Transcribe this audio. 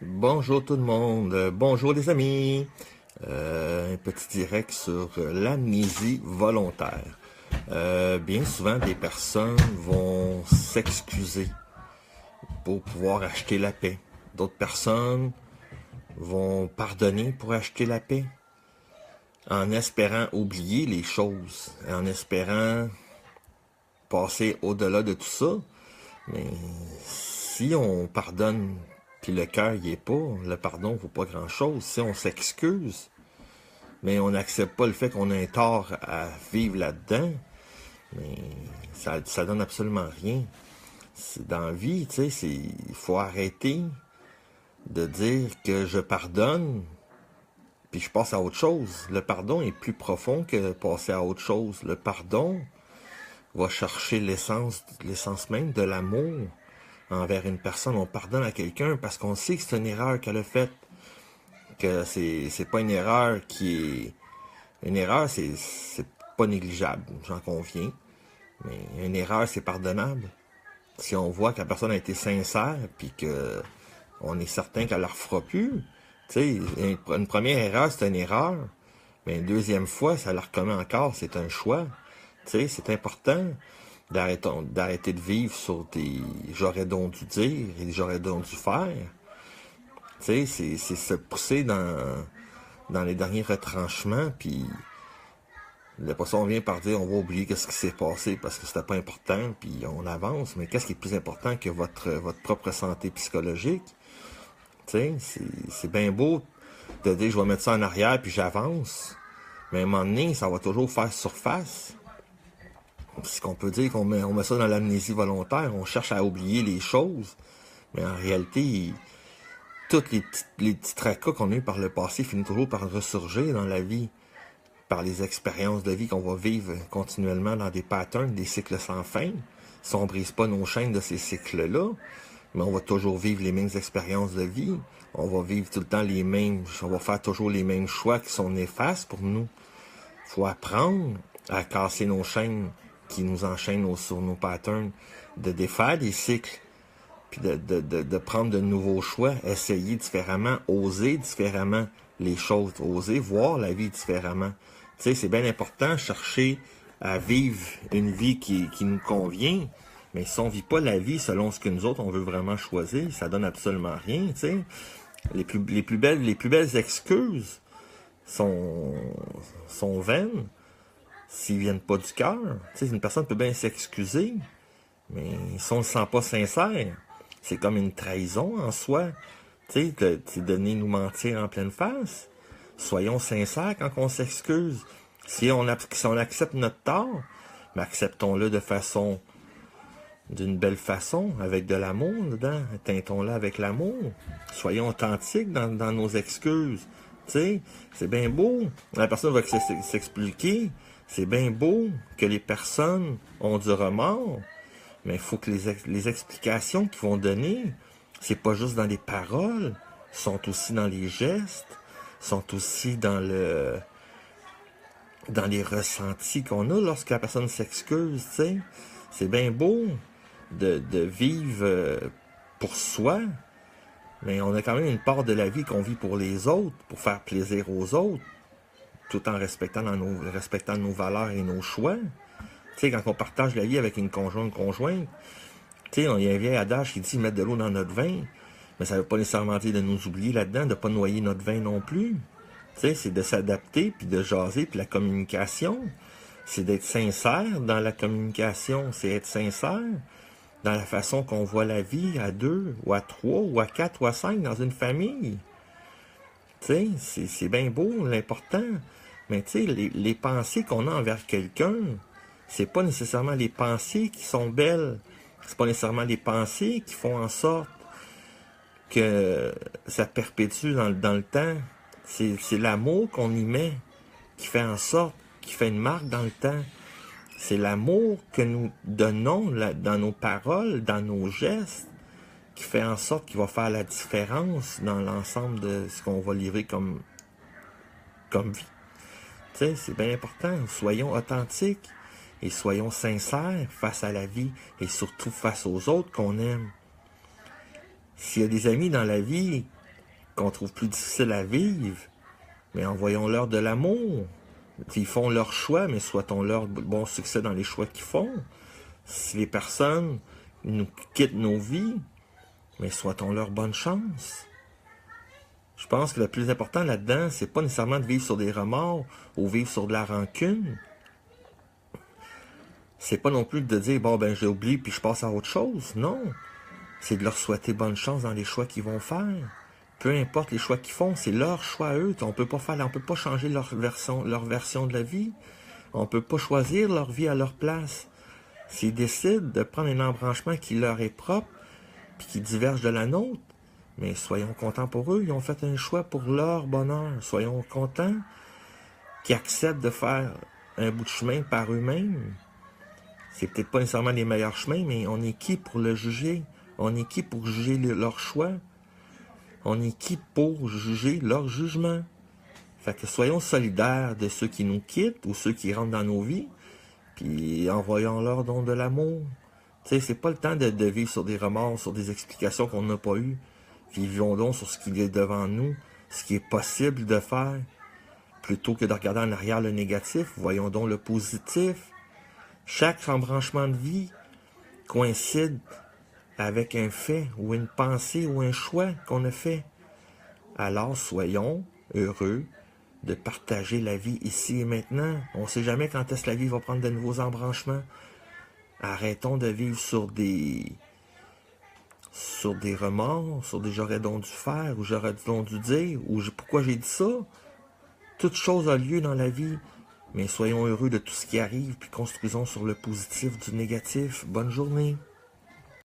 Bonjour tout le monde, bonjour les amis. Un petit direct sur l'amnésie volontaire. Bien souvent, des personnes vont s'excuser pour pouvoir acheter la paix. D'autres personnes vont pardonner pour acheter la paix, en espérant oublier les choses, en espérant passer au-delà de tout ça. Mais si on pardonne puis le cœur y est pas, le pardon vaut pas grand-chose. Si on s'excuse, mais on n'accepte pas le fait qu'on a un tort à vivre là-dedans, mais ça donne absolument rien. Dans la vie, tu sais, il faut arrêter de dire que je pardonne, puis je passe à autre chose. Le pardon est plus profond que passer à autre chose. Le pardon va chercher l'essence même de l'amour envers une personne. On pardonne à quelqu'un parce qu'on sait que c'est une erreur qu'elle a faite. Que c'est pas une erreur qui est... Une erreur, c'est pas négligeable, j'en conviens. Mais une erreur, c'est pardonnable. Si on voit que la personne a été sincère, puis que on est certain qu'elle ne la refera plus, tu sais, une première erreur, c'est une erreur. Mais une deuxième fois, ça la recommet encore, c'est un choix. Tu sais, c'est important d'arrêter de vivre sur des j'aurais donc dû dire et j'aurais donc dû faire. Tu sais, c'est se pousser dans les derniers retranchements, puis la personne on vient par dire on va oublier qu'est-ce qui s'est passé parce que c'était pas important, puis on avance. Mais qu'est-ce qui est plus important que votre propre santé psychologique? Tu sais, c'est bien beau de dire je vais mettre ça en arrière puis j'avance. Mais à un moment donné, ça va toujours faire surface. C'est qu'on peut dire qu'on on met ça dans l'amnésie volontaire, on cherche à oublier les choses, mais en réalité, tous les petits tracas qu'on a eu par le passé finissent toujours par ressurgir dans la vie, par les expériences de vie qu'on va vivre continuellement dans des patterns, des cycles sans fin. Si on ne brise pas nos chaînes de ces cycles-là, mais on va toujours vivre les mêmes expériences de vie, on va vivre tout le temps on va faire toujours les mêmes choix qui sont néfastes pour nous. Il faut apprendre à casser nos chaînes qui nous enchaînent sur nos patterns, de défaire des cycles, puis de prendre de nouveaux choix, essayer différemment, oser différemment les choses, oser voir la vie différemment. Tu sais, c'est bien important, chercher à vivre une vie qui nous convient, mais si on vit pas la vie selon ce que nous autres, on veut vraiment choisir, ça donne absolument rien, tu sais. Les plus belles excuses sont vaines s'ils viennent pas du cœur. Tu sais, une personne peut bien s'excuser, mais si on ne le sent pas sincère, c'est comme une trahison en soi. Tu sais, donner nous mentir en pleine face. Soyons sincères quand on s'excuse. Si on accepte notre tort, mais acceptons-le d'une belle façon, avec de l'amour dedans. Teintons-le avec l'amour. Soyons authentiques dans nos excuses. Tu sais, c'est bien beau. La personne va s'expliquer. C'est bien beau que les personnes ont du remords. Mais il faut que les explications qu'ils vont donner, c'est pas juste dans les paroles, sont aussi dans les gestes, sont aussi dans les ressentis qu'on a lorsque la personne s'excuse, tu sais. C'est bien beau de vivre pour soi, mais on a quand même une part de la vie qu'on vit pour les autres, pour faire plaisir aux autres, tout en respectant nos valeurs et nos choix. Tu sais, quand on partage la vie avec une conjointe, tu sais, il y a un vieil adage qui dit mettre de l'eau dans notre vin, mais ça veut pas nécessairement dire de nous oublier là-dedans, de pas noyer notre vin non plus. Tu sais, c'est de s'adapter, puis de jaser, puis la communication, c'est d'être sincère dans la communication, c'est être sincère dans la façon qu'on voit la vie à 2, ou à 3, ou à 4, ou à 5 dans une famille. Tu sais, c'est bien beau, l'important, mais tu sais, les pensées qu'on a envers quelqu'un, c'est pas nécessairement les pensées qui sont belles. C'est pas nécessairement les pensées qui font en sorte que ça perpétue dans le temps. C'est l'amour qu'on y met qui fait en sorte, qui fait une marque dans le temps. C'est l'amour que nous donnons dans nos paroles, dans nos gestes, qui fait en sorte qu'il va faire la différence dans l'ensemble de ce qu'on va livrer comme vie. Tu sais, c'est bien important. Soyons authentiques et soyons sincères face à la vie et surtout face aux autres qu'on aime. S'il y a des amis dans la vie qu'on trouve plus difficile à vivre, mais envoyons-leur de l'amour. Ils font leur choix, mais souhaitons-leur bon succès dans les choix qu'ils font. Si les personnes nous quittent nos vies, mais souhaitons-leur bonne chance. Je pense que le plus important là-dedans, c'est pas nécessairement de vivre sur des remords ou vivre sur de la rancune. C'est pas non plus de dire, bon, ben, j'ai oublié puis je passe à autre chose. Non. C'est de leur souhaiter bonne chance dans les choix qu'ils vont faire. Peu importe les choix qu'ils font, c'est leur choix à eux. On peut pas changer leur version de la vie. On peut pas choisir leur vie à leur place. S'ils décident de prendre un embranchement qui leur est propre, puis qui diverge de la nôtre, mais soyons contents pour eux. Ils ont fait un choix pour leur bonheur. Soyons contents qu'ils acceptent de faire un bout de chemin par eux-mêmes. C'est peut-être pas nécessairement les meilleurs chemins, mais on est qui pour le juger? On est qui pour juger leur choix? On est qui pour juger leur jugement? Fait que soyons solidaires de ceux qui nous quittent ou ceux qui rentrent dans nos vies, puis envoyons-leur donc de l'amour. Tu sais, c'est pas le temps de vivre sur des remords, sur des explications qu'on n'a pas eues. Vivons donc sur ce qui est devant nous, ce qui est possible de faire. Plutôt que de regarder en arrière le négatif, voyons donc le positif. Chaque embranchement de vie coïncide avec un fait ou une pensée ou un choix qu'on a fait. Alors soyons heureux de partager la vie ici et maintenant. On ne sait jamais quand est-ce que la vie va prendre de nouveaux embranchements. Arrêtons de vivre sur des remords, sur des j'aurais donc dû faire, ou j'aurais donc dû dire, ou pourquoi j'ai dit ça. Toute chose a lieu dans la vie, mais soyons heureux de tout ce qui arrive, puis construisons sur le positif du négatif. Bonne journée.